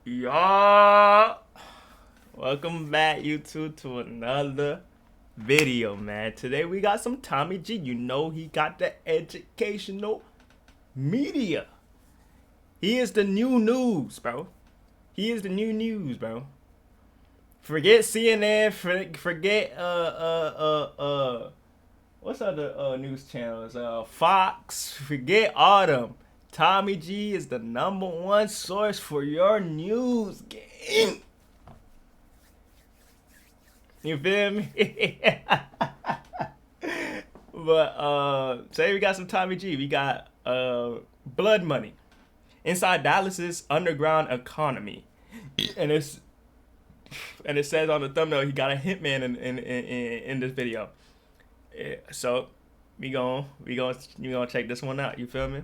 Y'all, welcome back YouTube to another video, man. Today we got some Tommy G. You know he got the educational media. He is the new news, bro. He is the new news, bro. Forget CNN, forget what's other news channels? Fox, forget all them. Tommy G is the #1 source for your news game. You feel me? But today we got some Tommy G. We got blood money inside Dallas's underground economy, and it says on the thumbnail he got a hitman in this video. So we gonna check this one out. You feel me?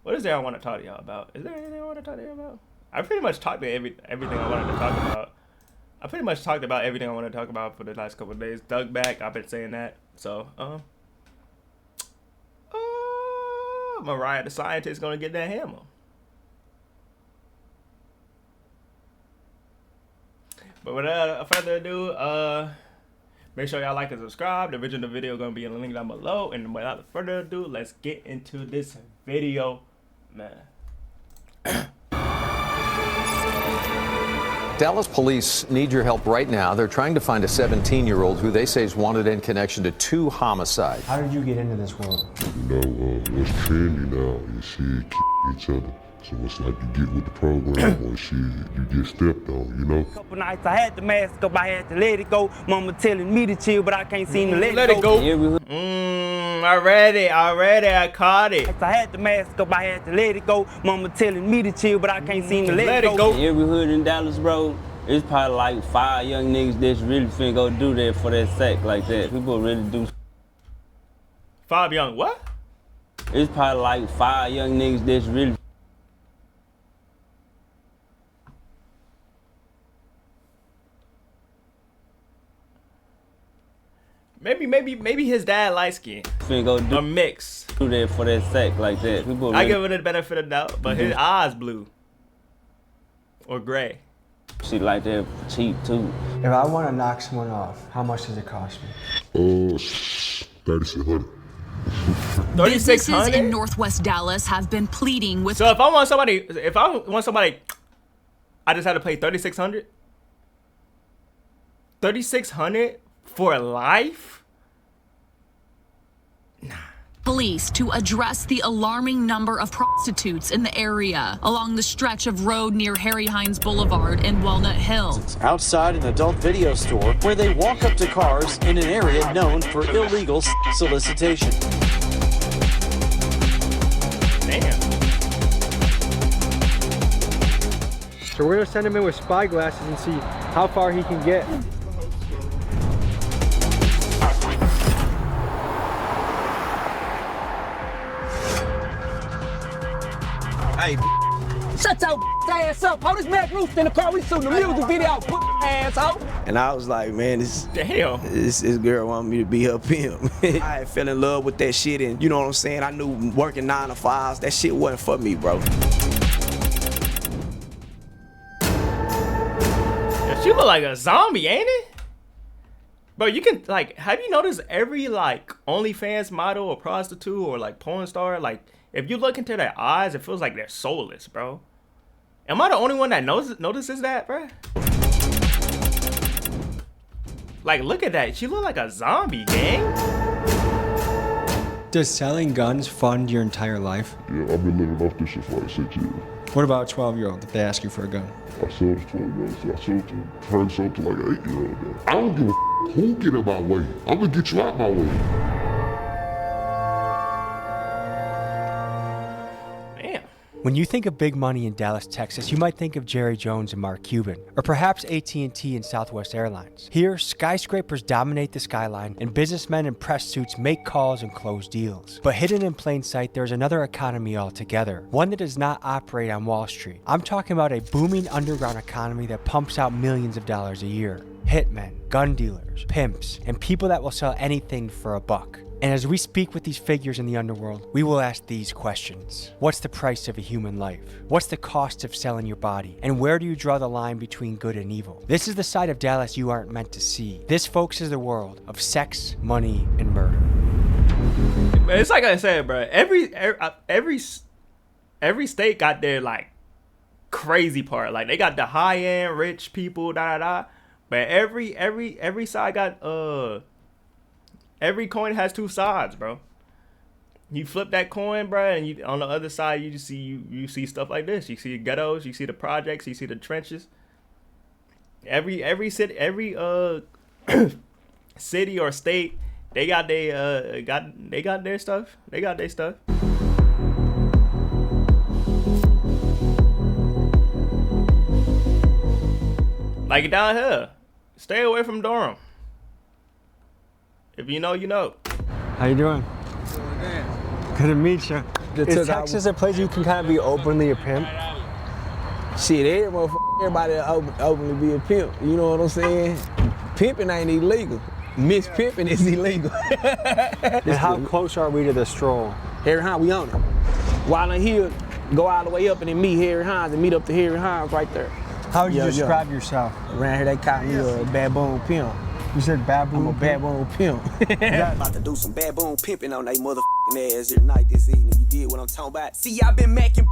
What is there I want to talk to y'all about? Is there anything I want to talk to y'all about? I pretty much talked to everything I wanted to talk about. I pretty much talked about everything I want to talk about for the last couple of days. Dug back, I've been saying that. So, Mariah the Scientist gonna get that hammer. But without further ado, make sure y'all like and subscribe. The original video gonna be in the link down below. And without further ado, let's get into this video, man. Dallas police need your help right now. They're trying to find a 17-year-old who they say is wanted in connection to 2 homicides. How did you get into this world? You know, what's trendy now is shit, each other. So it's like you get with the program or shit, you get stepped on, you know? Couple nights I had the mask up, I had to let it go. Mama telling me to chill, but I can't seem to let it go. Already, I caught it. I had the mask up, I had to let it go. Mama telling me to chill, but I can't seem to let it go. Every hood in Dallas, bro, it's probably like 5 young niggas that's really finna go do that for that sack like that. People really do. 5 young what? It's probably like 5 young niggas that's really. Maybe his dad light skin. Finna go do a mix. Do that for that sack like that. People I give it the benefit of the doubt, but his eyes blue or gray. Shit like that cheap too. If I want to knock someone off, how much does it cost me? 3,600. Businesses in Northwest Dallas have been pleading with. So if I want somebody, I just had to pay 3,600. 3,600 for life? Nah. Police to address the alarming number of prostitutes in the area along the stretch of road near Harry Hines Boulevard in Walnut Hills. Outside an adult video store where they walk up to cars in an area known for illegal solicitation. Damn. So we're gonna send him in with spy glasses and see how far he can get. Hey, shut your ass up. Hold this Mac Roof in the car. We shooting a music video. Put asshole. And I was like, man, this girl wanted me to be her pimp. I fell in love with that shit, and you know what I'm saying? I knew working 9 to 5s, that shit wasn't for me, bro. Yeah, she look like a zombie, ain't it? Bro, you can, like, have you noticed every, like, OnlyFans model or prostitute or, like, porn star, like, if you look into their eyes, it feels like they're soulless, bro. Am I the only one that notices that, bro? Like, look at that. She look like a zombie, gang. Does selling guns fund your entire life? Yeah, I've been living off this shit for like 6 years. What about a 12-year-old if they ask you for a gun? I sold to 12-year-olds, I sold to turn sold to like an 8-year-old. I don't give a who get in my way. I'm gonna get you out my way. When you think of big money in Dallas, Texas, you might think of Jerry Jones and Mark Cuban, or perhaps AT&T and Southwest Airlines. Here, skyscrapers dominate the skyline, and businessmen in press suits make calls and close deals. But hidden in plain sight, there's another economy altogether, one that does not operate on Wall Street. I'm talking about a booming underground economy that pumps out millions of dollars a year. Hitmen, gun dealers, pimps, and people that will sell anything for a buck. And as we speak with these figures in the underworld, we will ask these questions. What's the price of a human life? What's the cost of selling your body? And where do you draw the line between good and evil? This is the side of Dallas you aren't meant to see. This, folks, is the world of sex, money, and murder. It's like I said, bro. Every state got their like crazy part. Like they got the high end rich people, But every side got every coin has two sides, bro. You flip that coin, bro, and you on the other side you just see you see stuff like this. You see the ghettos, you see the projects, you see the trenches. Every city, every city or state, they got their stuff. They got their stuff. Like down here, stay away from Durham. If you know, you know. How you doing? Good to meet you. Is Texas a place you can kind of be openly a pimp? Shit, everybody openly be a pimp. You know what I'm saying? Pimping ain't illegal. Mispimping is illegal. And how close are we to the stroll? Harry Hines, we on it. While I'm here, go all the way up and then meet Harry Hines and meet up to Harry Hines right there. How would you describe yourself? Around here, they call me a baboon pimp. You said baboon? I'm a baboon pimp. Yeah. About to do some baboon pimping on they motherfucking ass here tonight this evening. You did what I'm talking about? See, I been macking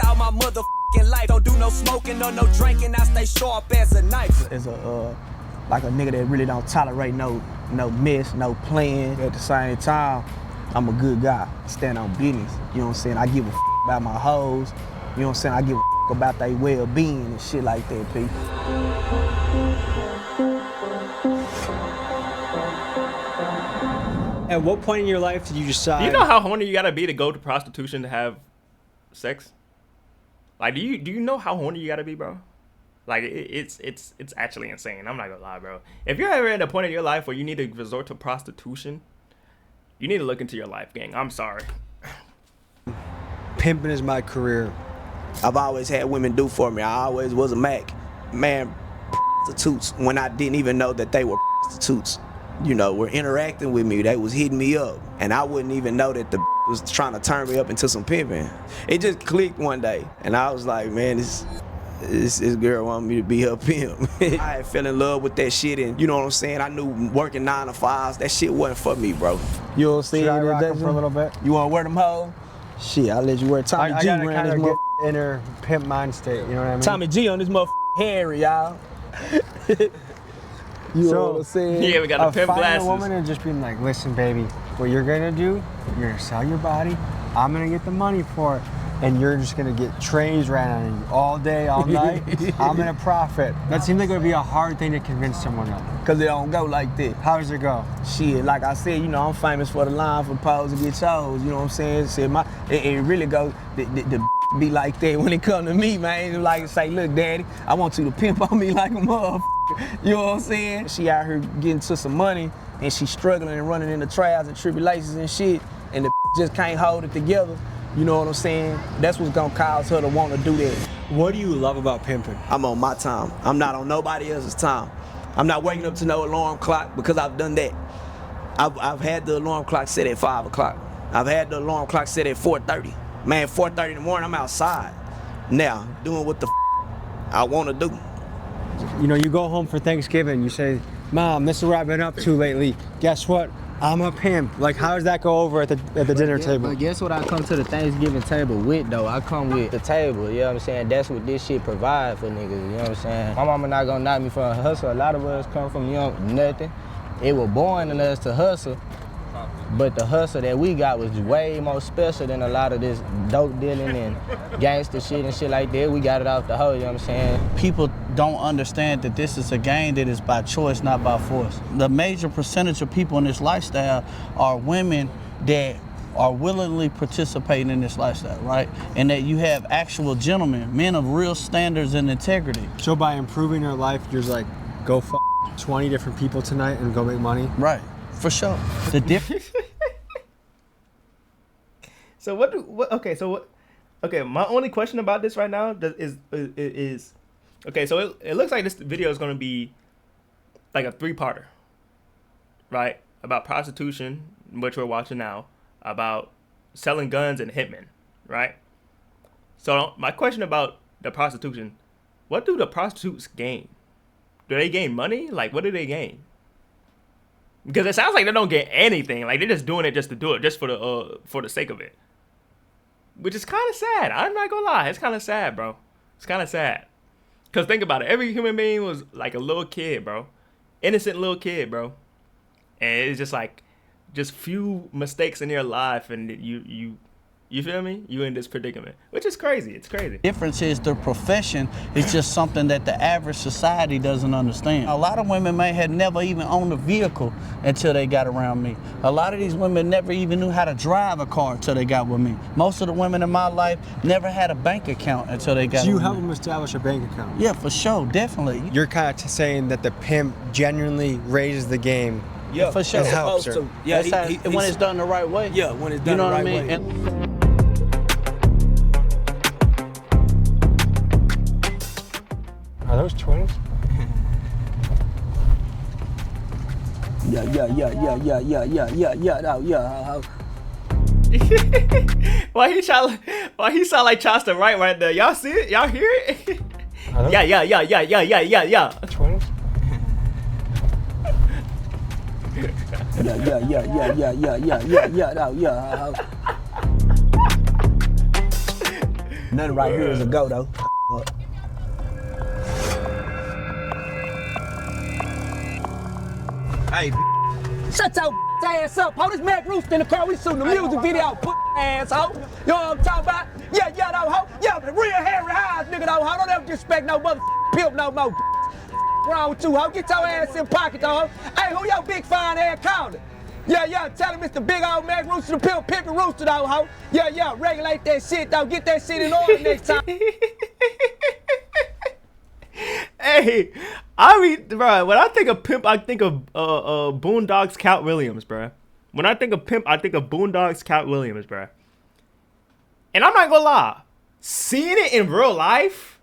all my motherfucking life. Don't do no smoking or no drinking. I stay sharp as a knife. It's like a nigga that really don't tolerate no mess, no playing. At the same time, I'm a good guy. Stand on business. You know what I'm saying? I give a about my hoes. You know what I'm saying? I give a about their well-being and shit like that, people. At what point in your life did you decide? You know how horny you gotta be to go to prostitution to have sex? Like, do you know how horny you gotta be, bro? Like, it's actually insane. I'm not gonna lie, bro. If you're ever at a point in your life where you need to resort to prostitution, you need to look into your life, gang. I'm sorry. Pimping is my career. I've always had women do for me. I always was a Mac. Man, prostitutes, when I didn't even know that they were prostitutes, you know, were interacting with me. They was hitting me up. And I wouldn't even know that the was trying to turn me up into some pimping. It just clicked one day. And I was like, man, this girl wanted me to be her pimp. I fell in love with that shit, and you know what I'm saying? I knew working 9 to 5s, that shit wasn't for me, bro. You know what I'm saying? Should I rock them for a little bit? You want to wear them hoes? Shit, I'll let you wear Tommy G around around this this motherfucker. Inner pimp mind state, you know what I mean? Tommy G on this motherfucker Harry, y'all. You know what I'm saying? Yeah, we got the pimp glasses. A woman and just being like, listen, baby, what you're gonna do, you're gonna sell your body, I'm gonna get the money for it, and you're just gonna get trains ran on you all day, all night. I'm gonna profit. That seems like it would be a hard thing to convince someone of. Cause it don't go like that. How does it go? Shit, like I said, you know, I'm famous for the line for pose and get chose. You know what I'm saying? Shit, it really goes the be like that when it come to me, man. Like say, look, daddy, I want you to pimp on me like a motherfucker. You know what I'm saying? She out here getting to some money and she struggling and running into trials and tribulations and shit, and the just can't hold it together. You know what I'm saying? That's what's gonna cause her to want to do that. What do you love about pimping? I'm on my time. I'm not on nobody else's time. I'm not waking up to no alarm clock because I've done that. I've had the alarm clock set at 5 o'clock. I've had the alarm clock set at 4:30. Man, 4:30 in the morning, I'm outside. Now, doing what the I want to do. You know, you go home for Thanksgiving, you say, Mom, this is what I've been up to lately. Guess what? I'm a pimp. Like, how does that go over at the dinner table? But guess what I come to the Thanksgiving table with, though? I come with the table, you know what I'm saying? That's what this shit provide for niggas, you know what I'm saying? My mama not gonna knock me for a hustle. A lot of us come from, nothing. It was born in us to hustle, but the hustle that we got was way more special than a lot of this dope dealing and gangster shit and shit like that. We got it off the hoe, you know what I'm saying? People don't understand that this is a game that is by choice, not by force. The major percentage of people in this lifestyle are women that are willingly participating in this lifestyle, right? And that you have actual gentlemen, men of real standards and integrity. So by improving your life, you're just like, go f 20 different people tonight and go make money? Right, for sure. The difference. Okay, my only question about this right now is okay, so it looks like this video is going to be like a 3-parter, right? About prostitution, which we're watching now, about selling guns and hitmen, right? So my question about the prostitution, what do the prostitutes gain? Do they gain money? Like, what do they gain? Because it sounds like they don't get anything. Like, they're just doing it just to do it, just for the sake of it. Which is kind of sad. I'm not gonna lie. It's kind of sad, bro. It's kind of sad. Because think about it. Every human being was like a little kid, bro. Innocent little kid, bro. And it's just like, just few mistakes in your life and you feel me? You in this predicament, which is crazy. It's crazy. Difference is the profession is just something that the average society doesn't understand. A lot of women may have never even owned a vehicle until they got around me. A lot of these women never even knew how to drive a car until they got with me. Most of the women in my life never had a bank account until they got with me. So you help them establish a bank account? Yeah, for sure, definitely. You're kind of saying that the pimp genuinely raises the game. Yeah, for sure. And helps her. Yeah, when it's done the right way. Yeah, when it's done the right way. Are those twins? Yeah. Why he sound like Charleston Wright right there? Y'all see it? Y'all hear it? Yeah. Twins? Yeah. Nothing right here is a go though. Hey, shut your ass up, ho. This Mac Rooster in the car. We shooting a music video, put asshole. You know what I'm talking about? Yeah, though, ho. Yeah, the real Harry Hines, nigga, though, ho. Don't ever disrespect no mother pimp no more. Wrong with you, ho? Get your ass in pocket, though, ho. Hey, who your big fine ass calling? Yeah, tell him it's the big old Mac Rooster, the pimpin' rooster, though, ho. Yeah, regulate that shit, though. Get that shit in order next time. Hey, I mean, bro, when I think of pimp, I think of Boondocks Cat Williams, bro. When I think of pimp, I think of Boondocks Cat Williams, bro. And I'm not gonna lie, seeing it in real life,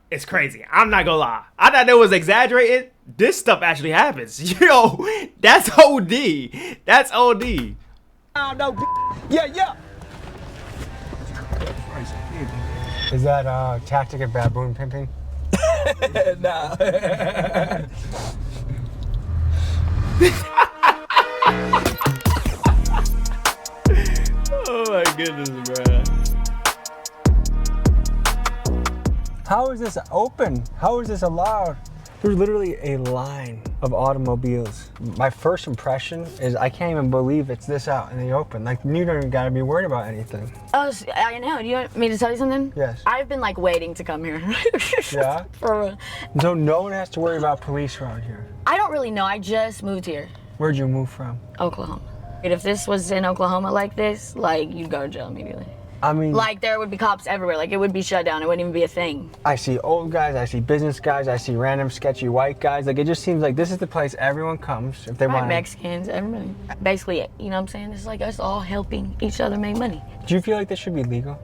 it's crazy. I'm not gonna lie. I thought it was exaggerated. This stuff actually happens. Yo, that's OD. That's OD. Yeah. Is that a tactic of baboon pimping? Nah. Oh my goodness, bro. How is this open? How is this allowed? There's literally a line of automobiles. My first impression is I can't even believe it's this out in the open. Like, you don't even gotta be worried about anything. Oh, I know. Do you want me to tell you something? Yes. I've been like waiting to come here. Yeah? For So no one has to worry about police around here? I don't really know. I just moved here. Where'd you move from? Oklahoma. If this was in Oklahoma like this, like, you'd go to jail immediately. I mean, like, there would be cops everywhere. Like, it would be shut down. It wouldn't even be a thing. I see old guys, I see business guys, I see random sketchy white guys. Like, it just seems like this is the place everyone comes if they want. Mexicans, everybody. Basically, you know what I'm saying? It's like us all helping each other make money. Do you feel like this should be legal?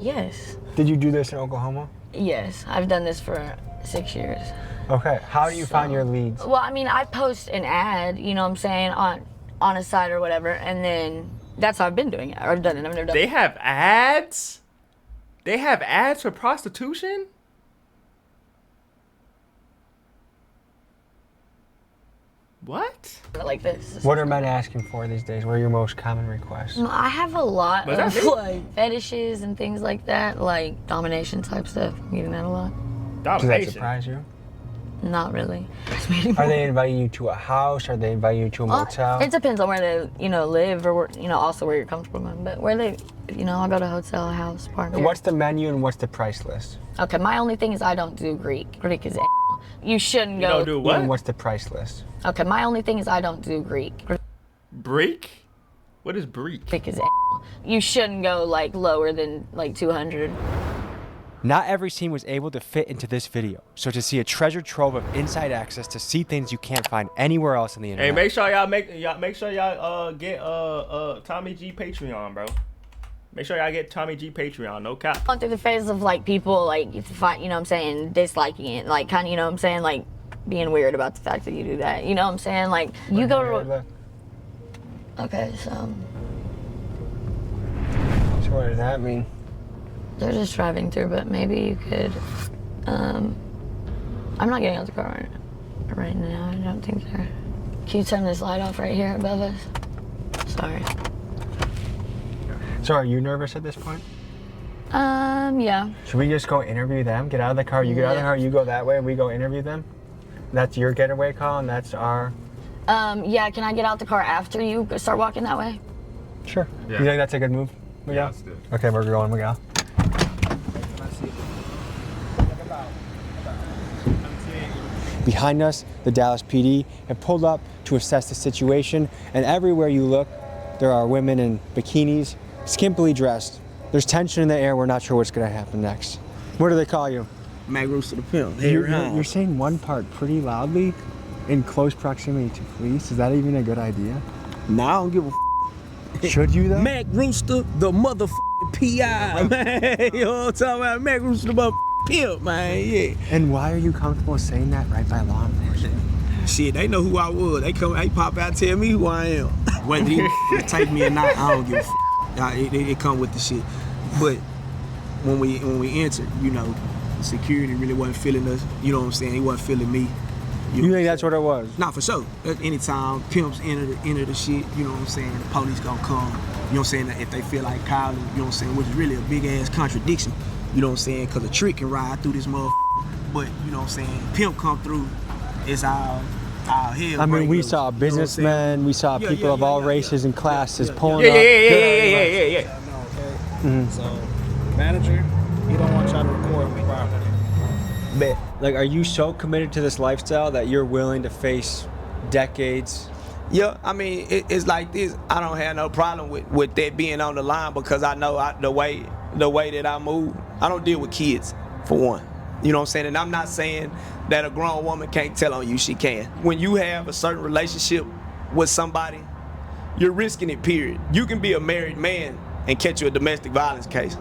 Yes. Did you do this in Oklahoma? Yes, I've done this for 6 years. Okay, how do you find your leads? Well, I mean, I post an ad, you know what I'm saying, on a site or whatever, and then that's how I've been doing it. I've done it. I've never done it. They have ads? They have ads for prostitution? What? Like this. What are men asking for these days? What are your most common requests? I have a lot of like fetishes and things like that, like domination type stuff. I'm getting that a lot. Does that surprise you? Not really. Are they inviting you to a house? Are they inviting you to a motel? It depends on where they, live or, also where you're comfortable in. But where they, I'll go to a hotel, a house, apartment. What's the menu and what's the price list? Okay, my only thing is I don't do Greek. Greek is You shouldn't go. You don't do what? And what's the price list? Okay, my only thing is I don't do Greek. Greek? What is Greek? Greek is You shouldn't go like lower than like 200. Not every scene was able to fit into this video, so to see a treasure trove of inside access to see things you can't find anywhere else on the internet. Hey, make sure y'all get Tommy G Patreon, bro. Make sure y'all get Tommy G Patreon, no cap. Going through the phases of like people like disliking it, like kind of like being weird about the fact that you do that. You know what I'm saying? Like you go to Okay, so what does that mean? they're just driving through, but maybe you could, I'm not getting out the car right now. I don't think they're. Can you turn this light off right here above us? Sorry. So are you nervous at this point? Yeah. Should we just go interview them? Get out of the car, you get out of the car, you go that way, and we go interview them? That's your getaway call, and that's our... Yeah, can I get out the car after you start walking that way? Sure. Yeah. You think that's a good move, Miguel? Yeah, let's do it. Okay, we're going, Miguel. Behind us, the Dallas PD have pulled up to assess the situation, and everywhere you look, there are women in bikinis, skimpily dressed. There's tension in the air. We're not sure what's going to happen next. What do they call you? Mac Rooster the Pimp. You're saying one part pretty loudly in close proximity to police. Is that even a good idea? Nah, I don't give a Should you though? Mac Rooster, the motherfucking P.I., man. You know what I'm talking about? Mac Rooster, the motherfucking pimp, man, yeah. And why are you comfortable saying that right by law enforcement? Shit, they know who I was. They pop out and tell me who I am. Whether he take me or not, I don't give a it come with the shit. But when we entered, you know, security really wasn't feeling us. You know what I'm saying? He wasn't feeling me. You think that's what it was? Not for sure. Anytime pimps enter the shit, you know what I'm saying, the police gonna come. You know what I'm saying? If they feel like calling, you know what I'm saying, which is really a big ass contradiction. You know what I'm saying? Cause a trick can ride through this motherfucker. But you know what I'm saying? Pimp come through, it's our hell. I mean, we saw businessmen, we saw people of all races and classes pulling up. Yeah. So, manager, he don't want y'all to record me properly. But, like, are you so committed to this lifestyle that you're willing to face decades? Yeah, I mean, it's like this. I don't have no problem with that being on the line because I know the way that I move. I don't deal with kids, for one. You know what I'm saying? And I'm not saying that a grown woman can't tell on you. She can. When you have a certain relationship with somebody, you're risking it, period. You can be a married man and catch you a domestic violence case.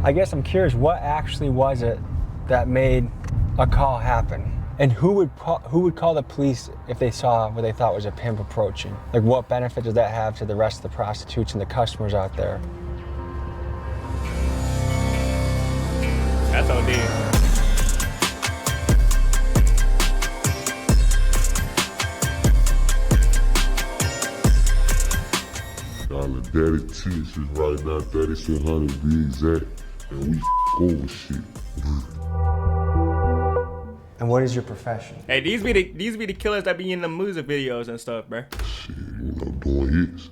I guess I'm curious, what actually was it that made a call happen? And who would call the police if they saw what they thought was a pimp approaching? Like, what benefit does that have to the rest of the prostitutes and the customers out there? That's OD. Dollar daddy teach is right now 3700 to be exact, and we over shit. And what is your profession? Hey, these be the killers that be in the music videos and stuff, bro. Shit, you know, doing hits.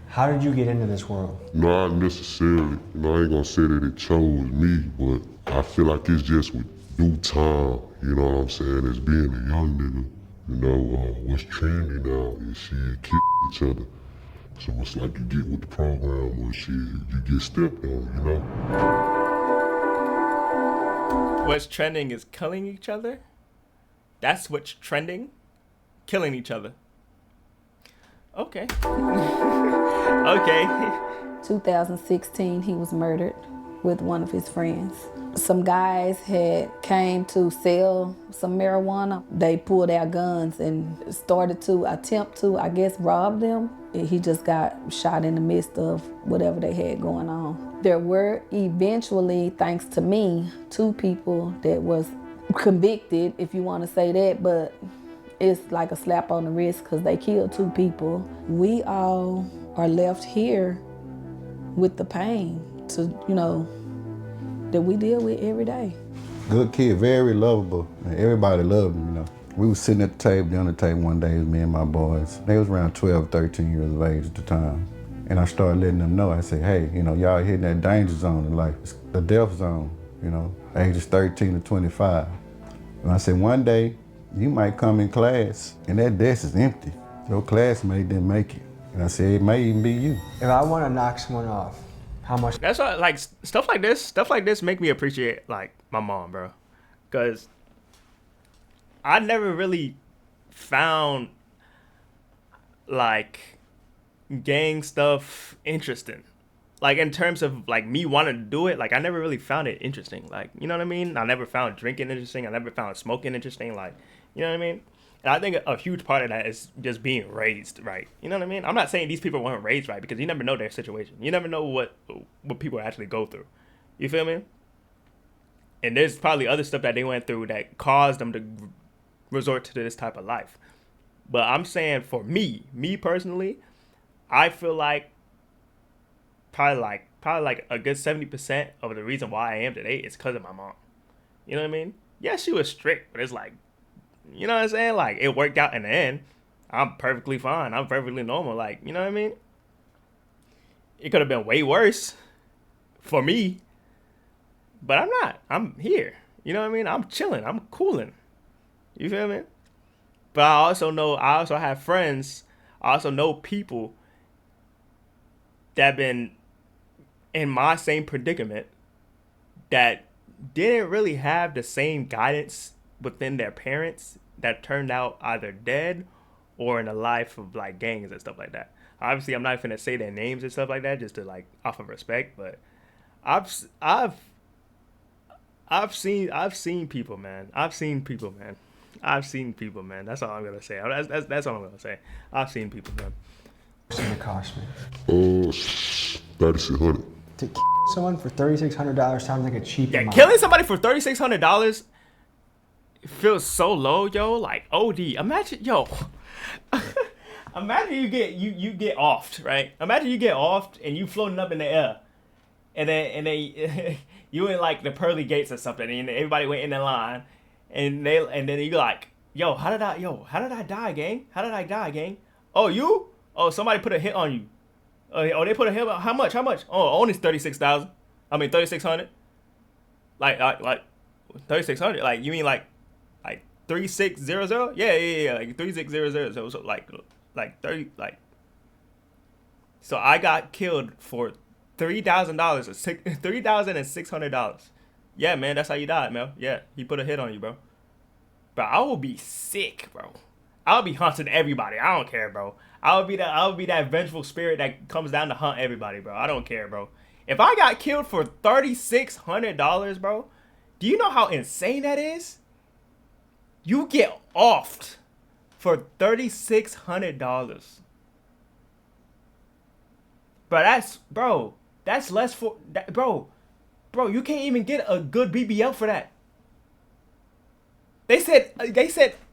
How did you get into this world? Not necessarily, you know, I ain't gonna say that it chose me, but I feel like it's just with due time, you know what I'm saying, as being a young nigga, you know, what's trendy now is shit, kick each other. So it's like you get with the program or shit, you get stepped on, you know? What's trending is killing each other? That's what's trending? Killing each other. Okay. Okay. 2016, he was murdered with one of his friends. Some guys had came to sell some marijuana. They pulled out guns and started to attempt to, I guess, rob them. He just got shot in the midst of whatever they had going on. There were eventually, thanks to me, 2 people that was convicted, if you want to say that, but it's like a slap on the wrist because they killed 2 people. We all are left here with the pain to, you know, that we deal with every day. Good kid, very lovable. Everybody loved him, you know. We was sitting at the table, dinner table one day, it was me and my boys. They was around 12, 13 years of age at the time. And I started letting them know, I said, hey, you know, y'all hitting that danger zone in life. It's the death zone, you know, ages 13 to 25. And I said, one day, you might come in class and that desk is empty. Your classmate didn't make it. And I said, it may even be you. If I want to knock someone off, how much? That's why, like, stuff like this make me appreciate, like, my mom, bro. Because I never really found, like, gang stuff interesting. Like, in terms of, like, me wanting to do it, like, I never really found it interesting. Like, you know what I mean? I never found drinking interesting. I never found smoking interesting. Like, you know what I mean? And I think a huge part of that is just being raised right. You know what I mean? I'm not saying these people weren't raised right, because you never know their situation. You never know what people actually go through. You feel me? And there's probably other stuff that they went through that caused them to resort to this type of life. But I'm saying for me personally, I feel like probably like a good 70% of the reason why I am today is because of my mom. You know what I mean? Yeah, she was strict, but it's like, you know what I'm saying? Like, it worked out in the end. I'm perfectly fine. I'm perfectly normal. Like, you know what I mean? It could have been way worse for me, but I'm not. I'm here. You know what I mean? I'm chilling. I'm cooling. You feel me? But I also have friends. I also know people that been in my same predicament that didn't really have the same guidance within their parents, that turned out either dead or in a life of like gangs and stuff like that. Obviously, I'm not gonna say their names and stuff like that just to like off of respect, but I've seen people, man. I've seen people, man. That's all I'm gonna say. That's all I'm gonna say. I've seen people, man. What's it gonna cost me? $3,600. To kill someone for $3,600 sounds like a cheap amount. Killing somebody for $3,600 feels so low, yo. Like OD. Imagine, yo. Imagine you get offed, right? Imagine you get offed and you floating up in the air, and then you in like the pearly gates or something, and everybody went in the line, and then you like, yo, how did I die, gang? How did I die, gang? Oh, you? Oh, somebody put a hit on you. Oh, they put a hit on, how much? Oh, only 36,000. I mean 3,600. Like 3,600. Like, you mean like 3600? Yeah, like 3600. So like 30, like. So I got killed for $3,000 or $3,600. Yeah, man, that's how you died, man. Yeah, he put a hit on you, bro. But I will be sick, bro. I'll be hunting everybody. I don't care, bro. I would be that vengeful spirit that comes down to hunt everybody, bro. I don't care, bro. If I got killed for $3,600, bro, do you know how insane that is? You get offed for $3,600. Bro, that's less for that, bro. Bro, you can't even get a good BBL for that. They said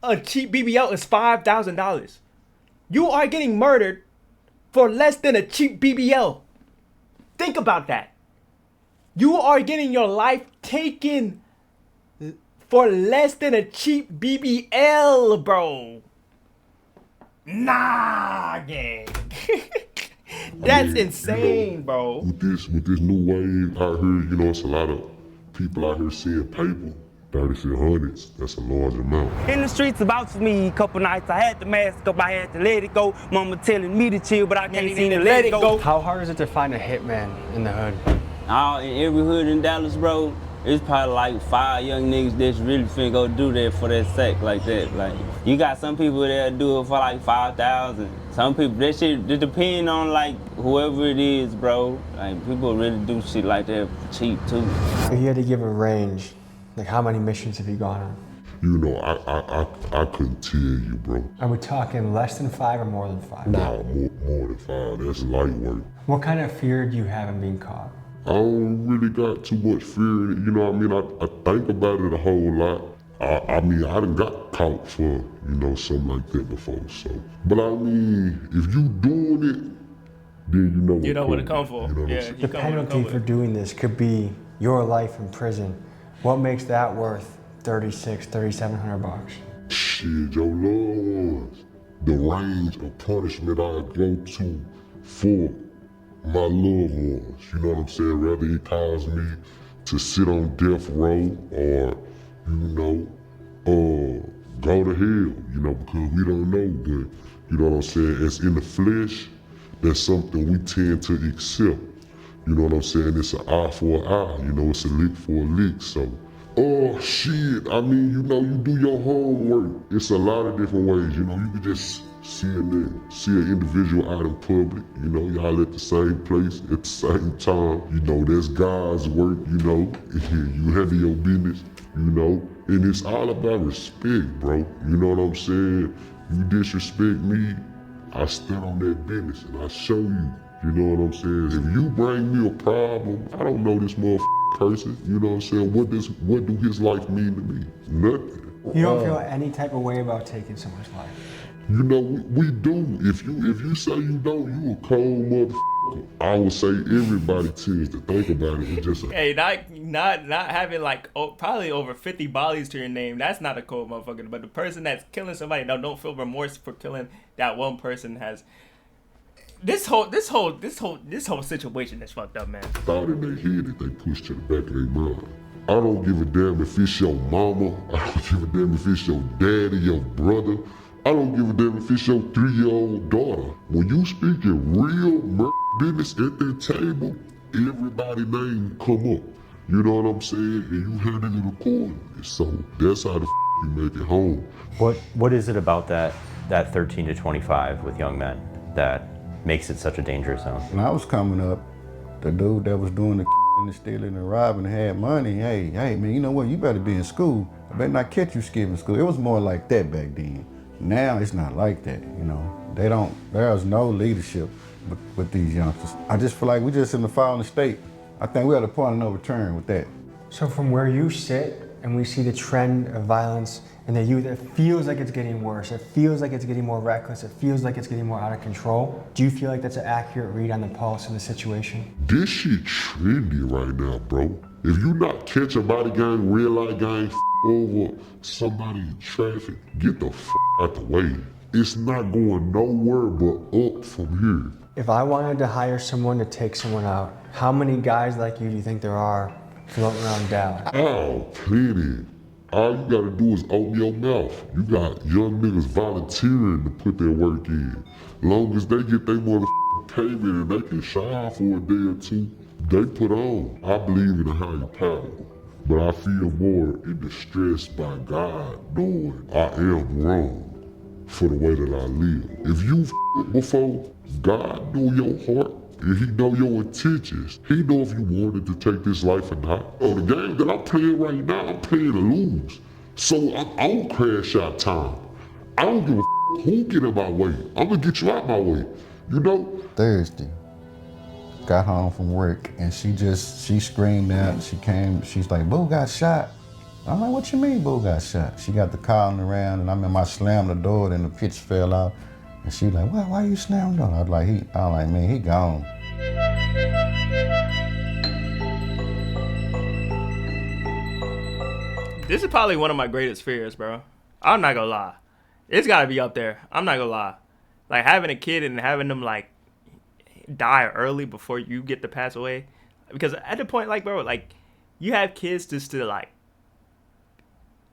a cheap BBL is $5,000. You are getting murdered for less than a cheap BBL. Think about that. You are getting your life taken for less than a cheap BBL, bro. Nah, gang. That's insane, bro. With this new wave out here, you know, it's a lot of people out here seeing paper. 3,600, that's a large amount. In the streets about me a couple nights, I had to mask up, I had to let it go. Mama telling me to chill, but I can't seem to let it go. How hard is it to find a hitman in the hood? In every hood in Dallas, bro, it's probably like 5 young niggas that's really finna go do that for that sack like that. Like, you got some people that do it for like 5,000. Some people, that shit, it depend on like whoever it is, bro. Like, people really do shit like that for cheap too. If you had to give a range, like how many missions have you gone on? You know, I couldn't tell you, bro. Are we talking less than 5 or more than 5? Nah, more than 5. That's light work. What kind of fear do you have in being caught? I don't really got too much fear in it. You know what I mean? I think about it a whole lot. I mean, I done got caught for, you know, something like that before, so. But I mean, if you doing it, then you know what you know what it come for. You know yeah, the penalty for doing this could be your life in prison. What makes that worth $3,700? Shit, your loved ones. The range of punishment I go to for my loved ones. You know what I'm saying? Rather it cause me to sit on death row or, you know, go to hell, you know, because we don't know. But, you know what I'm saying? It's in the flesh, that's something we tend to accept. You know what I'm saying? It's an eye for an eye, you know, it's a lick for a lick, so. Oh, shit, I mean, you know, you do your homework. It's a lot of different ways, you know, you can just see an individual out in public, you know, y'all at the same place, at the same time. You know, that's God's work, you know, you handle your business, you know? And it's all about respect, bro. You know what I'm saying? You disrespect me, I stand on that business and I show you. You know what I'm saying? If you bring me a problem, I don't know this person. You know what I'm saying? What do his life mean to me? Nothing. You don't feel any type of way about taking someone's life? You know, we do. If you say you don't, you a cold motherfucker. I would say everybody tends to think about it. It's just Hey, not having like probably over 50 volleys to your name. That's not a cold motherfucker. But the person that's killing somebody, don't feel remorse for killing that one person. Has this whole situation is fucked up, man. thought in their head that they pushed to the back of their mind. I don't give a damn if it's your mama. I don't give a damn if it's your daddy, your brother. I don't give a damn if it's your 3-year-old daughter. When you speak in real business at that table, everybody's name come up. You know what I'm saying? And you handle it accordingly. So that's how the you make it home. What is it about that 13 to 25 with young men that makes it such a dangerous zone? When I was coming up, the dude that was doing the and the stealing and robbing had money. Hey man, you know what? You better be in school. I better not catch you skipping school. It was more like that back then. Now it's not like that, you know. There's no leadership with these youngsters. I just feel like we're just in the fallen state. I think we're at a point of no return with that. So from where you sit and we see the trend of violence in the youth, it feels like it's getting worse. It feels like it's getting more reckless. It feels like it's getting more out of control. Do you feel like that's an accurate read on the pulse of the situation? This shit trendy right now, bro. If you not catch a body gang, red light gang, over somebody in traffic, get the out the way. It's not going nowhere but up from here. If I wanted to hire someone to take someone out, how many guys like you do you think there are floating around Dallas? Oh, plenty. All you gotta do is open your mouth. You got young niggas volunteering to put their work in. Long as they get their motherfucking payment and they can shine for a day or two, they put on. I believe in a higher power, but I feel more in distress by God knowing I am wrong for the way that I live. If you before, God know your heart and he know your intentions. He know if you wanted to take this life or not. Oh, the game that I'm playing right now, I'm playing to lose. So I don't crash out time. I don't give a who get in my way. I'm gonna get you out my way. You know? Thursday, got home from work and she screamed out. She's like, Boo got shot. I'm like, what you mean Boo got shot? She got the calling around and I slammed the door and the pitch fell out. And she like, why you slamming the door? I was like, man, he gone. This is probably one of my greatest fears, bro. I'm not gonna lie. It's gotta be up there. I'm not gonna lie. Like having a kid and having them like die early before you get to pass away. Because at the point, like, bro, like you have kids just to like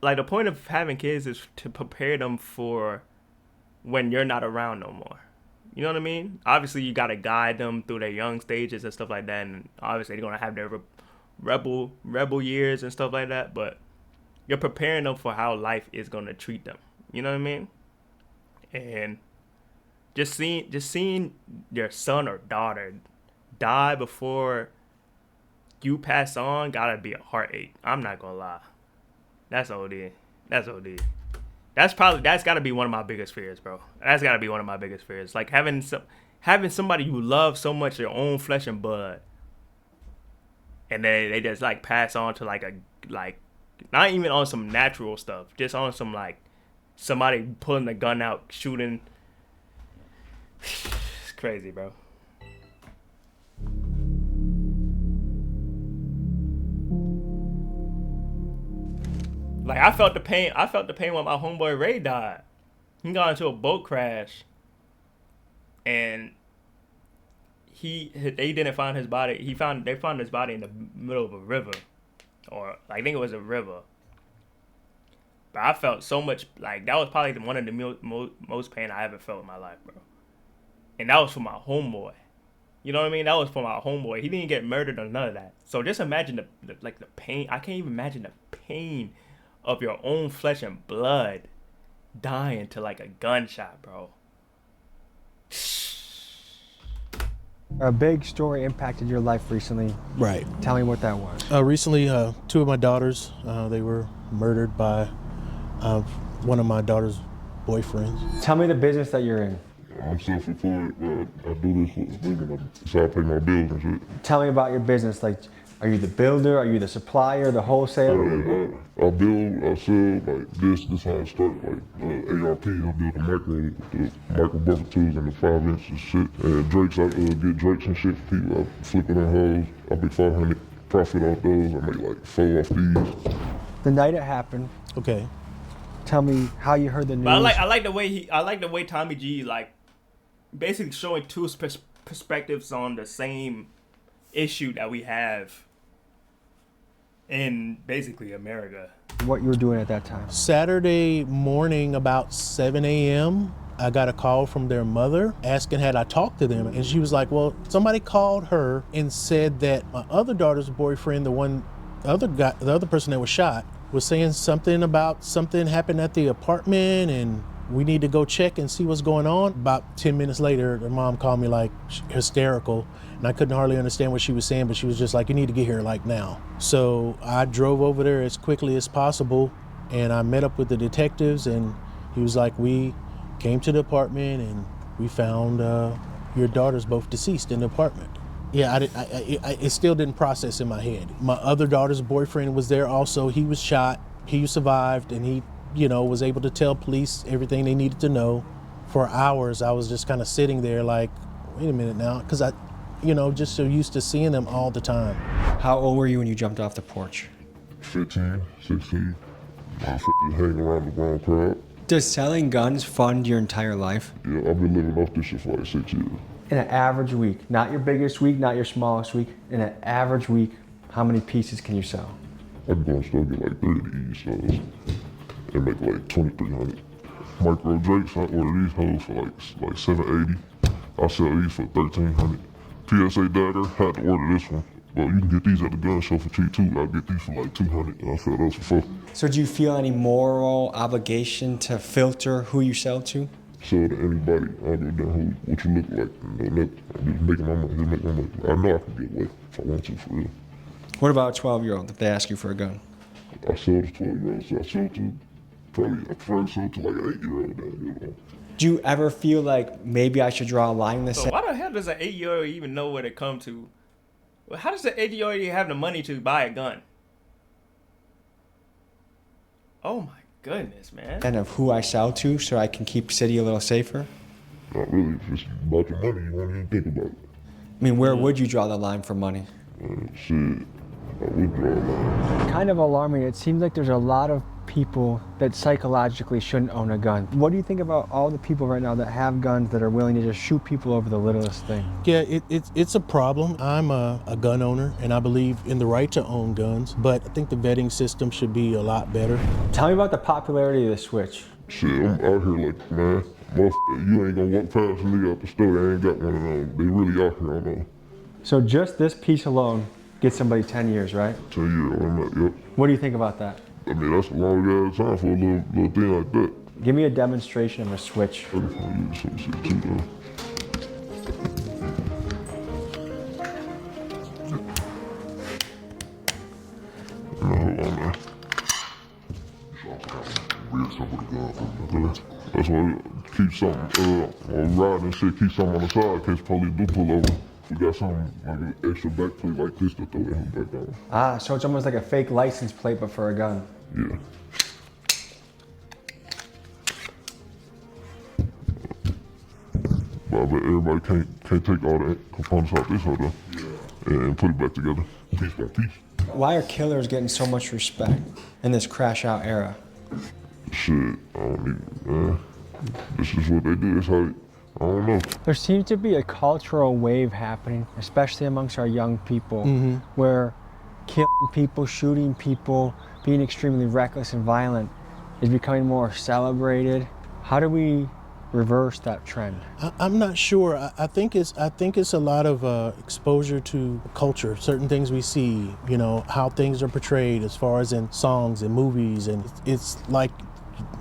the point of having kids is to prepare them for when you're not around no more. You know what I mean? Obviously, you got to guide them through their young stages and stuff like that. And obviously, they're going to have their rebel years and stuff like that. But you're preparing them for how life is going to treat them. You know what I mean? And just seeing your son or daughter die before you pass on gotta be a heartache. I'm not going to lie. That's OD. That's OD. That's gotta be one of my biggest fears, bro. That's gotta be one of my biggest fears. Like having somebody you love so much, your own flesh and blood, and they just like pass on to like not even on some natural stuff, just on some like somebody pulling the gun out, shooting. It's crazy, bro. Like I felt the pain when my homeboy Ray died. He got into a boat crash, and they didn't find his body. They found his body in the middle of a river, or I think it was a river. But I felt so much like that was probably one of the most pain I ever felt in my life, bro. And that was for my homeboy. You know what I mean? That was for my homeboy. He didn't get murdered or none of that. So just imagine the pain. I can't even imagine the pain of your own flesh and blood dying to like a gunshot, bro. A big story impacted your life recently. Right. Tell me what that was. Recently, two of my daughters, they were murdered by one of my daughter's boyfriends. Tell me the business that you're in. I'm self-employed, but I do this for a living, so I pay my bills and shit. Tell me about your business. Like, are you the builder? Are you the supplier? The wholesaler? I build, I sell, like this how I start, like ARP, I build the micro buffer tools and the 5-inch and shit. And Drakes, I get Drakes and shit for people, I flip it on hoes, I make 500 profit off those, I make like 4 off these. The night it happened. Okay. Tell me how you heard the news. But I like the way Tommy G like basically showing two perspectives on the same issue that we have in basically America. What you were doing at that time? Saturday morning about 7 a.m., I got a call from their mother asking had I talked to them. And she was like, well, somebody called her and said that my other daughter's boyfriend, the other person that was shot, was saying something about something happened at the apartment and we need to go check and see what's going on. About 10 minutes later, her mom called me like hysterical, and I couldn't hardly understand what she was saying, but she was just like, you need to get here like now. So I drove over there as quickly as possible, and I met up with the detectives, and he was like, we came to the apartment and we found your daughters both deceased in the apartment. Yeah, it still didn't process in my head. My other daughter's boyfriend was there also. He was shot, he survived, and he was able to tell police everything they needed to know. For hours, I was just kind of sitting there like, wait a minute now, because I, just so used to seeing them all the time. How old were you when you jumped off the porch? 15, 16. I was hanging around the wrong crowd. Does selling guns fund your entire life? Yeah, I've been living off this shit for like 6 years. In an average week, not your biggest week, not your smallest week, in an average week, how many pieces can you sell? I can go and still get like 30 of these, so and make like 2,300. Micro Drakes, I order these hoes for like 780. I sell these for 1,300. PSA Dagger, had to order this one. But you can get these at the gun show for cheap too. I get these for like 200, and I sell those for 4. So do you feel any moral obligation to filter who you sell to? Sell to anybody, other than what you look like. Nothing. I'm just making my money, I know I can get away if I want to, for real. What about a 12-year-old if they ask you for a gun? I sell to 12-year-olds, so I sell to I prefer to sell to like an 8-year-old. Do you ever feel like maybe I should draw a line in the sand? So why the hell does an 8-year-old even know where to come to? Well, how does an 8-year-old even have the money to buy a gun? Oh my goodness, man. And of who I sell to so I can keep city a little safer? Not really, if it's about your money, you won't even think about it. I mean, where would you draw the line for money? Shit, I would draw a line. Kind of alarming. It seems like there's a lot of people that psychologically shouldn't own a gun. What do you think about all the people right now that have guns that are willing to just shoot people over the littlest thing? Yeah, it's a problem. I'm a gun owner, and I believe in the right to own guns, but I think the vetting system should be a lot better. Tell me about the popularity of the Switch. Shit, I'm out here like, man, you ain't gonna walk past a nigga out the store that ain't got one of them. They really out here, I know. So just this piece alone gets somebody 10 years, right? 10 years, I'm at, yep. What do you think about that? I mean, that's a long ass time for a little thing like that. Give me a demonstration of a Switch. I can use some shit too, though. No, hold on, man. Weird stuff with the gun. That's why we keep something, on riding and shit, keep something on the side in case police do pull over. We got something like an extra back plate like this to throw that back on. Ah, so it's almost like a fake license plate, but for a gun. Yeah. But I bet everybody can't take all the components out this holder and put it back together, piece by piece. Why are killers getting so much respect in this crash out era? Shit, I don't even, man. This is what they do, it's how, I don't know. There seems to be a cultural wave happening, especially amongst our young people, where killing people, shooting people, being extremely reckless and violent is becoming more celebrated. How do we reverse that trend? I'm not sure. I think it's a lot of exposure to culture, certain things we see, how things are portrayed as far as in songs and movies, and it's like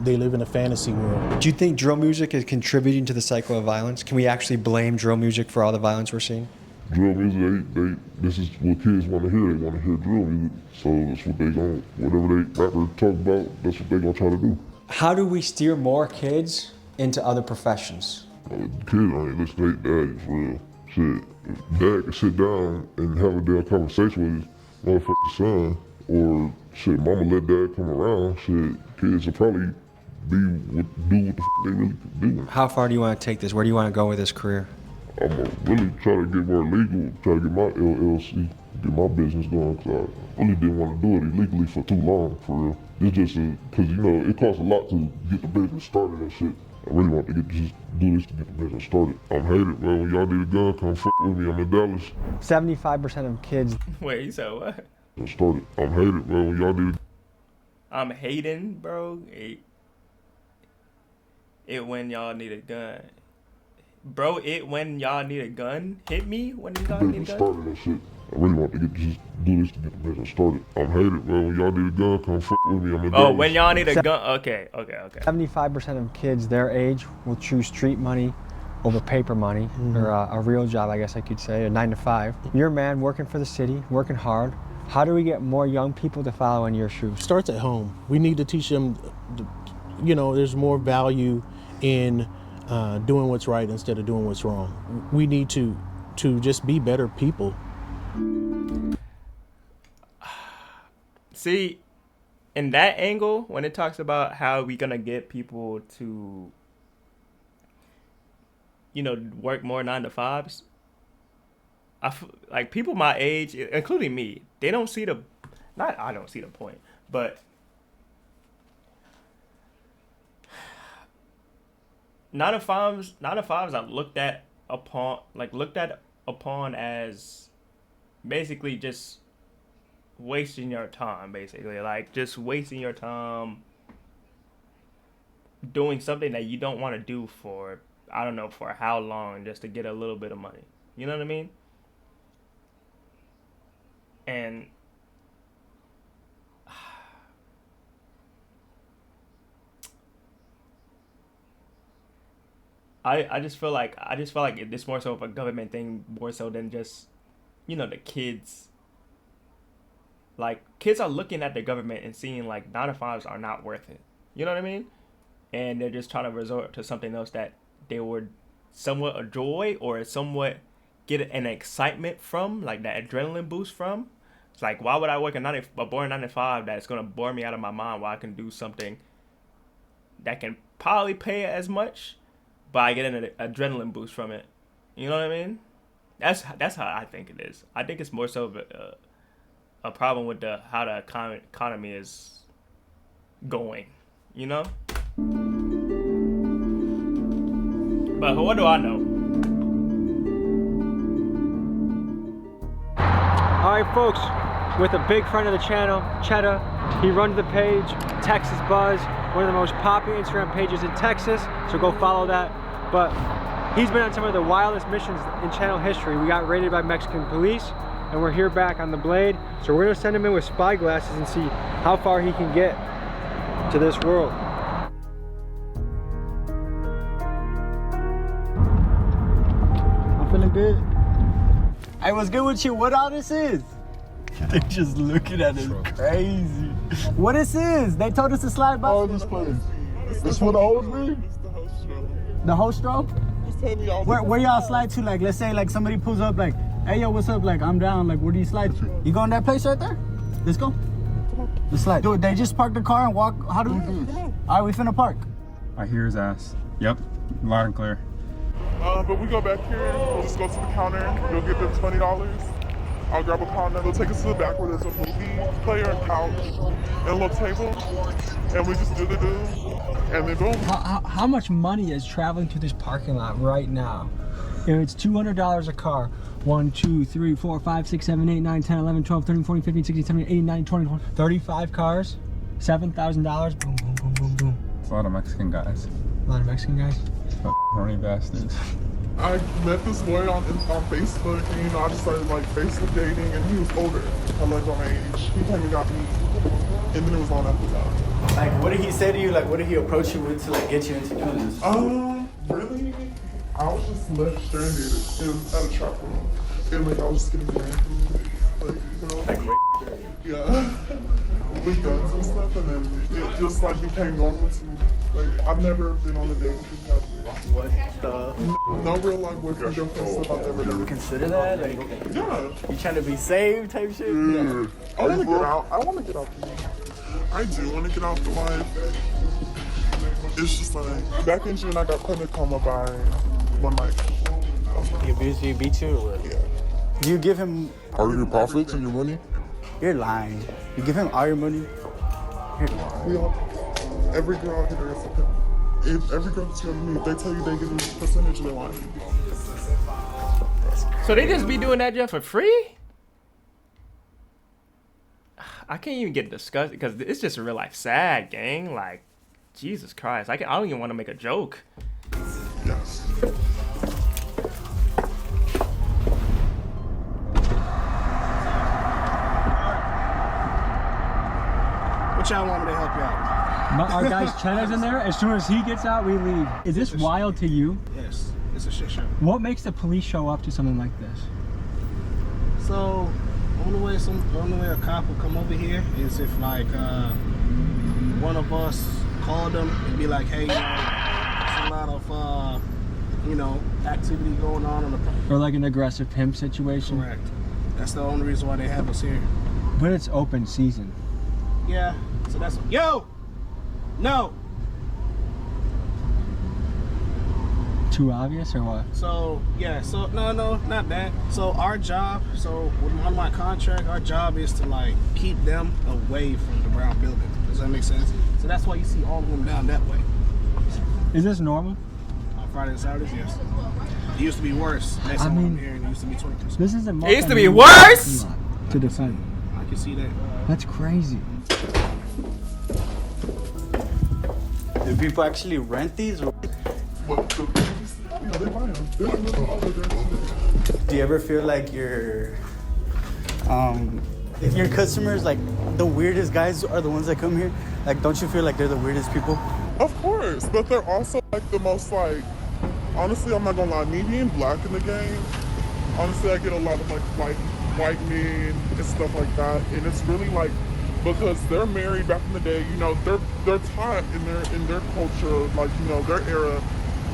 they live in a fantasy world. Do you think drill music is contributing to the cycle of violence? Can we actually blame drill music for all the violence we're seeing? drill music, this is what kids want to hear. They want to hear drill music. So that's what they gon', whatever they rapper talk about, that's what they gonna try to do. How do we steer more kids into other professions? Kids ain't listening to their daddy, for real. Shit, if dad can sit down and have a damn conversation with his motherfucking son, or shit, mama let dad come around, shit, kids will probably do what the they really do. How far do you want to take this? Where do you want to go with this career? I'm gonna really try to get more legal, try to get my LLC, get my business going, because I really didn't want to do it illegally for too long, for real. It's just because, you know, it costs a lot to get the business started and shit. I really want to do this to get the business started. I'm hated, bro. When y'all need a gun, come fuck with me. I'm in Dallas. 75% of kids. Wait, you said what? I started. I'm hated, bro. When y'all need I'm hating, bro. It when y'all need a gun. Bro, it when y'all need a gun. Hit me when y'all need a gun. started and shit. I really want to do this to get the business started. I'm hated, bro. When y'all need a gun, come fuck with me. I'm in Dallas. When y'all need a gun. Okay. 75% of kids their age will choose street money over paper money, or a real job, I guess I could say, a 9 to 5. You're a man working for the city, working hard. How do we get more young people to follow in your shoes? Starts at home. We need to teach them, you know, there's more value in doing what's right instead of doing what's wrong. We need to just be better people. See, in that angle, when it talks about how we gonna get people to, you know, work more 9 to 5s, like people my age, including me, they don't see the, not I don't see the point, but 9 to 5s are looked at upon as basically just wasting your time, basically. Like just wasting your time doing something that you don't want to do for, I don't know, for how long, just to get a little bit of money. You know what I mean? And I just feel like it's more so of a government thing, more so than just, you know, the kids. Like, kids are looking at the government and seeing, like, 9 to 5s are not worth it. You know what I mean? And they're just trying to resort to something else that they would somewhat enjoy or somewhat get an excitement from, like that adrenaline boost from. It's like, why would I work a boring 9 to 5 that's going to bore me out of my mind while I can do something that can probably pay as much, but I get an adrenaline boost from it. You know what I mean? That's how I think it is. I think it's more so of a problem with how the economy is going, you know? But what do I know? Alright folks, with a big friend of the channel, Cheddar. He runs the page, Texas Buzz, one of the most popular Instagram pages in Texas, so go follow that. But he's been on some of the wildest missions in channel history. We got raided by Mexican police, and we're here back on the Blade. So we're gonna send him in with spy glasses and see how far he can get to this world. I'm feeling good. Hey, what's good with you? What all this is? They're just looking at it crazy. What this is? They told us to slide by. Oh, this place. This what the hoes be? The host stroke? Where y'all slide to? Like, let's say like somebody pulls up like, hey yo, what's up? Like, I'm down. Like, where do you slide to? You going that place right there? Let's go. Let's slide. Dude, they just parked the car and walk. How do we do this? All right, we finna park. I hear his ass. Yep, loud and clear. But we go back here, we'll just go to the counter, we'll give them $20. I'll grab a condom, they'll take us to the back where there's a movie player and couch and a little table, and we just do the do, and then boom. How much money is traveling through this parking lot right now? You know, it's $200 a car. 1, 2, 3, 4, 5, 6, 7, 8, 9, 10, 11, 12, 13, 14, 15, 16, 17, 18, 19, 20, 21, 35 cars, $7,000. Boom, boom, boom, boom, boom. It's a lot of Mexican guys. A lot of Mexican guys? Horny bastards. I met this boy on Facebook, and you know, I just started like Facebook dating, and he was older, like my age. He came and got me, and then it was on after that. Like, what did he say to you? Like, what did he approach you with to like get you into doing this? Really? I was just left stranded at a trap room. And like I was just getting grand food, like, you know, yeah, with guns and stuff, and then it just like became normal to me. Like I've never been on a date with him. What the? No real like boyfriend girlfriend stuff I've ever done. Consider that? Like, yeah. You trying to be saved type shit? Yeah. I want to get out. I want to get out. I do want to get out the life. It's just like back in June I got put in a coma by one night. He abused you, beat you, or what? Yeah. Do you give him all your profits and your money? You're lying. You give him all your money? We all, every girl out here is a pimp. If every girl that's with me, they tell you they give you a percentage of their life. So they just be doing that just for free? I can't even get disgusted because it's just a real life sad, gang. Like, Jesus Christ. I don't even want to make a joke. Yes. What y'all want me to help you out? Our guy's Cheddar's in there. As soon as he gets out, we leave. Is this wild to you? Yes, it's a shit show. What makes the police show up to something like this? So, only way a cop will come over here is if like one of us called them and be like, hey, you know, there's a lot of you know, activity going on the property. Or like an aggressive pimp situation? Correct. That's the only reason why they have us here. But it's open season. Yeah, so that's, yo! No! Too obvious or what? So, yeah, so, no, not that. So our job, on my contract, our job is to like keep them away from the Brown building. Does that make sense? So that's why you see all of them down that way. Is this normal? On Friday and Saturdays, yes. It used to be worse. Next time I'm here, it used to be 20%. This isn't. It used to be worse? To defend. I can see that. That's crazy. Do people actually rent these? Or? Do you ever feel like your customers, like the weirdest guys are the ones that come here? Like, don't you feel like they're the weirdest people? Of course, but they're also like the most like, honestly, I'm not gonna lie, me being black in the game, honestly, I get a lot of like white men and stuff like that, and it's really like, because they're married back in the day, you know, they're taught in their culture, like, you know, their era,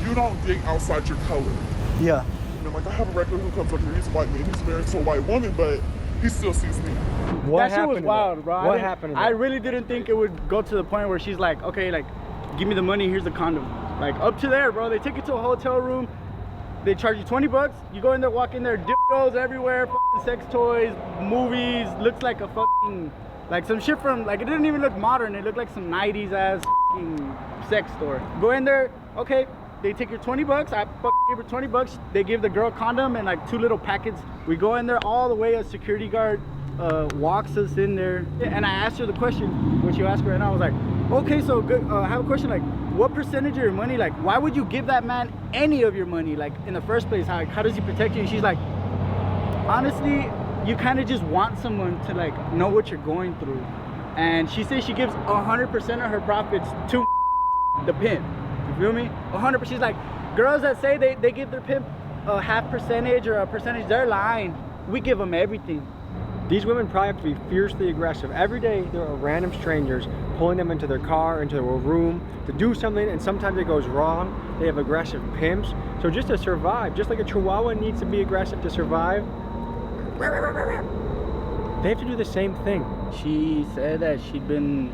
you don't date outside your color. Yeah. You know, like I have a regular who comes up here, he's a white man, he's married to a white woman, but he still sees me. That shit was wild, bro. What happened? I really didn't think it would go to the point where she's like, okay, like, give me the money, here's the condom. Like, up to there, bro. They take you to a hotel room, they charge you 20 bucks, you go in there, walk in there, dildos everywhere, sex toys, movies, looks like a fucking, like some shit from, like, it didn't even look modern, it looked like some 90s ass fucking sex store. Go in there, okay, they take your 20 bucks, I fucking gave her 20 bucks, they give the girl condom and like 2 little packets. We go in there all the way, a security guard walks us in there, and I asked her the question, which you asked her right now, I was like, okay, so good, I have a question, like, what percentage of your money, like, why would you give that man any of your money, like, in the first place? How does he protect you? And she's like, honestly, you kind of just want someone to, like, know what you're going through. And she says she gives 100% of her profits to the pimp. You feel me? 100%. She's like, girls that say they give their pimp a half percentage or a percentage, they're lying. We give them everything. These women probably have to be fiercely aggressive. Every day there are random strangers pulling them into their car, into their room to do something, and sometimes it goes wrong. They have aggressive pimps. So just to survive, just like a Chihuahua needs to be aggressive to survive, they have to do the same thing. She said that she'd been,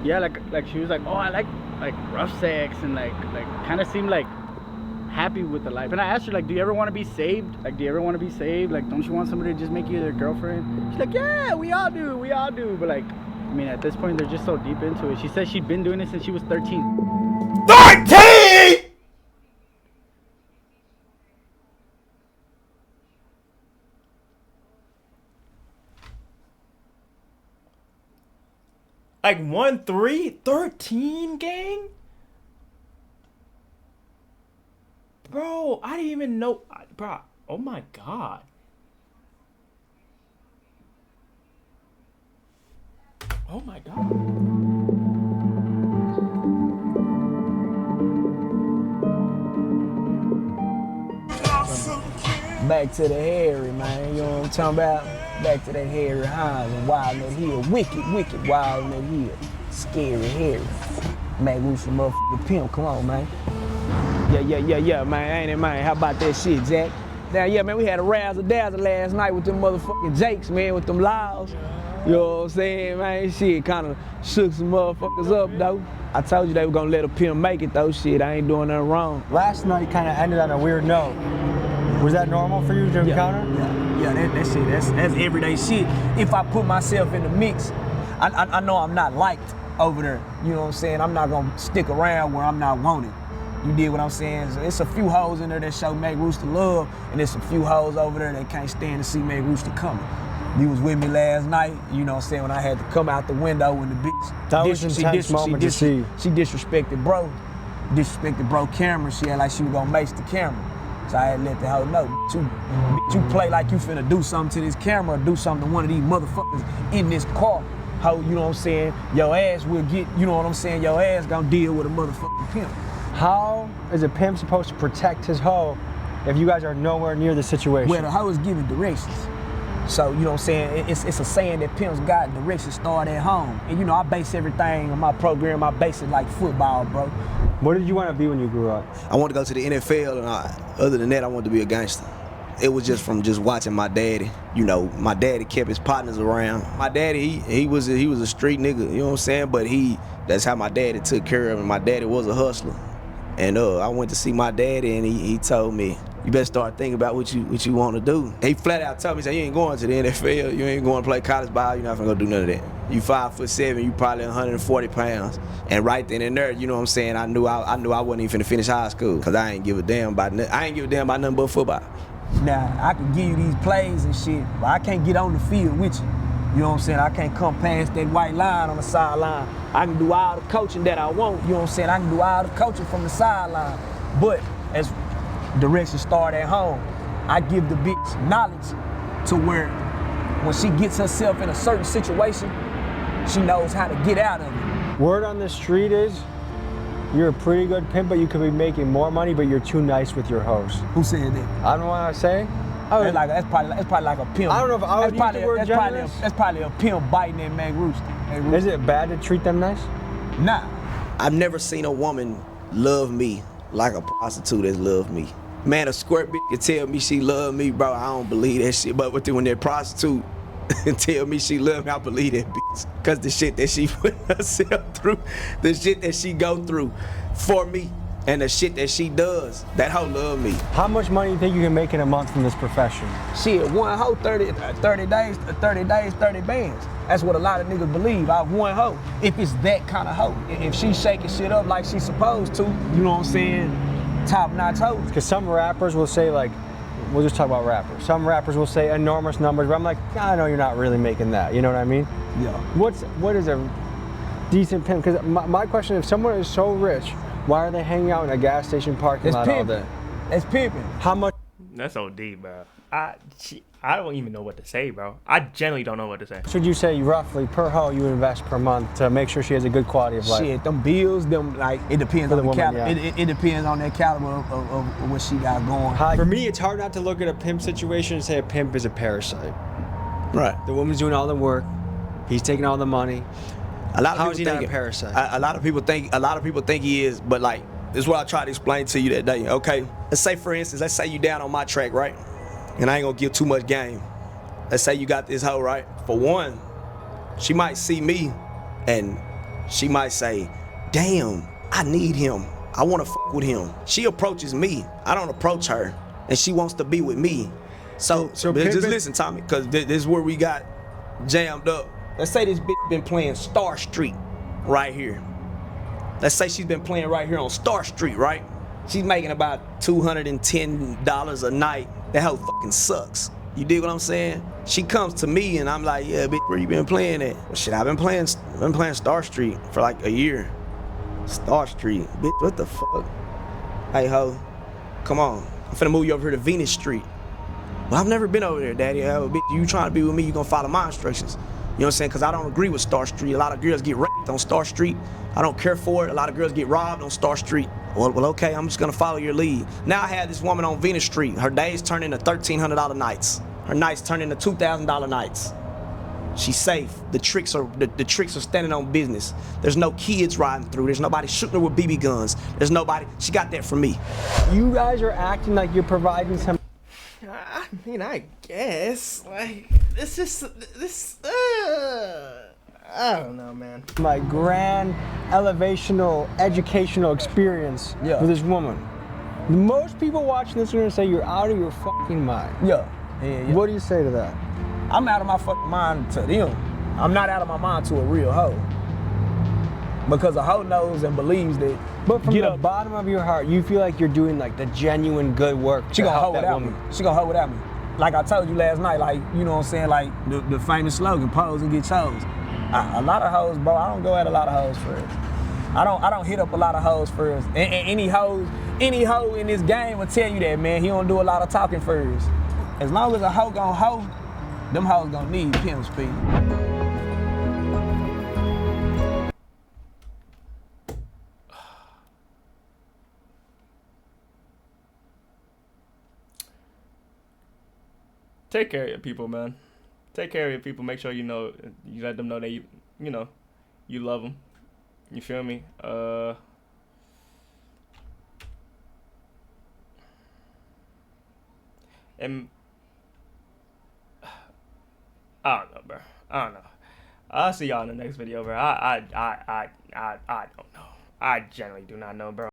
yeah, like she was like, oh, I like rough sex, and like kind of seemed like happy with the life. And I asked her, like, do you ever want to be saved? Like, do you ever want to be saved? Like, don't you want somebody to just make you their girlfriend? She's like, yeah, we all do. But like, I mean, at this point, they're just so deep into it. She said she'd been doing it since she was 13. 13?! Like 13, gang? Bro, I didn't even know. Bro, oh my God. Oh my God. back to the Harry, man. You know what I'm talking about? Back to that Harry Hines and Wild in that Hill. Wicked, wicked Wild in that Hill. Scary Harry. Man, we some motherfucking pimp. Come on, man. Yeah, man. Ain't it, man? How about that shit, Jack? Now, yeah, man, we had a razzle-dazzle last night with them motherfucking Jakes, man, with them Laos. You know what I'm saying, man? Shit kind of shook some motherfuckers up, though. I told you they were gonna let a pimp make it, though. Shit, I ain't doing nothing wrong. Last night kind of ended on a weird note. Was that normal for you to encounter? Yeah, that shit, that's everyday shit. If I put myself in the mix, I know I'm not liked over there. You know what I'm saying? I'm not gonna stick around where I'm not wanted. You dig what I'm saying? So it's a few hoes in there that show Meg Rooster love, and there's a few hoes over there that can't stand to see Meg Rooster coming. You was with me last night, you know what I'm saying, when I had to come out the window when the bitch. That was an intense moment to see. She disrespected bro. Disrespected bro camera. She had like she was gonna mace the camera. So I had to let the hoe know. You play like you finna do something to this camera or do something to one of these motherfuckers in this car. How, you know what I'm saying, your ass will get, you know what I'm saying, your ass gonna deal with a motherfucking pimp. How is a pimp supposed to protect his hoe if you guys are nowhere near the situation? Well, the hoe is giving directions. So, you know what I'm saying, it's a saying that pimps got directions start at home. And you know, I base everything on my program, I base it like football, bro. What did you want to be when you grew up? I wanted to go to the NFL, and other than that, I wanted to be a gangster. It was just from just watching my daddy. You know, my daddy kept his partners around. My daddy, he was a street nigga, you know what I'm saying? But that's how my daddy took care of him. My daddy was a hustler. And I went to see my daddy, and he told me, you better start thinking about what you want to do. He flat out told me, he said, you ain't going to the NFL, you ain't going to play college ball, you're not gonna go do none of that. You 5'7", you probably 140 pounds. And right then and there, you know what I'm saying, I knew I wasn't even finna finish high school, cause I ain't give a damn about nothing but football. Now, I can give you these plays and shit, but I can't get on the field with you. You know what I'm saying? I can't come past that white line on the sideline. I can do all the coaching that I want. You know what I'm saying? I can do all the coaching from the sideline. But as directions start at home, I give the bitch knowledge to where when she gets herself in a certain situation, she knows how to get out of it. Word on the street is you're a pretty good pimp, but you could be making more money, but you're too nice with your hoes. Who said that? I don't know what I say. That's probably like a pimp. I don't know if I would use the word generous. That's probably a pimp biting that Meg Rooster. Is it bad to treat them nice? Nah. I've never seen a woman love me like a prostitute has loved me. Man, a squirt bitch can tell me she love me, bro, I don't believe that shit. But when that prostitute tell me she love me, I believe that bitch. Cause the shit that she put herself through, the shit that she go through for me, and the shit that she does, that hoe love me. How much money do you think you can make in a month from this profession? Shit, one hoe, 30 days, 30 bands. That's what a lot of niggas believe. I have one hoe. If it's that kind of hoe. If she shaking shit up like she's supposed to, you know what I'm saying? Top-notch hoes. Because some rappers will say, like, we'll just talk about rappers. Some rappers will say enormous numbers, but I'm like, I know you're not really making that. You know what I mean? Yeah. What is a decent pimp? Because my question, if someone is so rich, why are they hanging out in a gas station parking lot all day? It's pimping. How much? That's OD, bro. I don't even know what to say, bro. I generally don't know what to say. Should you say roughly per hoe you invest per month to make sure she has a good quality of life? Shit, them bills, it depends on the caliber. Yeah. It depends on that caliber of what she got going. For me, it's hard not to look at a pimp situation and say a pimp is a parasite. Right. The woman's doing all the work. He's taking all the money. How is he not a parasite? A lot of people think he is, but like, this is what I tried to explain to you that day. Okay, let's say for instance, let's say you down on my track, right? And I ain't gonna give too much game. Let's say you got this hoe, right? For one, she might see me and she might say, damn, I need him. I wanna fuck with him. She approaches me, I don't approach her, and she wants to be with me. So just listen, Tommy, cause this is where we got jammed up. Let's say this bitch been playing Star Street right here. Let's say she's been playing right here on Star Street, right? She's making about $210 a night. That hoe fucking sucks. You dig what I'm saying? She comes to me and I'm like, yeah, bitch, where you been playing at? Well, shit, I've been playing Star Street for like a year. Star Street, bitch, what the fuck? Hey, ho, come on. I'm finna move you over here to Venus Street. Well, I've never been over there, daddy. Oh, bitch, you trying to be with me, you gonna follow my instructions. You know what I'm saying? Because I don't agree with Star Street. A lot of girls get raped on Star Street. I don't care for it. A lot of girls get robbed on Star Street. Well, okay, I'm just gonna follow your lead. Now I had this woman on Venus Street. Her days turn into $1,300 nights. Her nights turn into $2,000 nights. She's safe. The tricks are standing on business. There's no kids riding through. There's nobody shooting her with BB guns. There's nobody. She got that from me. You guys are acting like you're providing some. I mean, I guess. Like, this. I don't know, man. My grand elevational educational experience with this woman. Most people watching this are gonna say you're out of your fucking mind. Yeah. What do you say to that? I'm out of my fucking mind to them. I'm not out of my mind to a real hoe. Because a hoe knows and believes that. But from the bottom of your heart, you feel like you're doing like the genuine good work. She gonna hoe without me. She gonna hoe without me. Like I told you last night, like, you know what I'm saying, like the famous slogan, pose and get chose. A lot of hoes, bro, I don't go at a lot of hoes first. I don't hit up a lot of hoes first. And any hoe in this game will tell you that, man. He don't do a lot of talking first. As long as a hoe gon' hoe, them hoes gonna need pimp speed. Take care of your people, man. Take care of your people. Make sure you let them know that you love them. You feel me? And I don't know, bro. I don't know. I'll see y'all in the next video, bro. I don't know. I generally do not know, bro.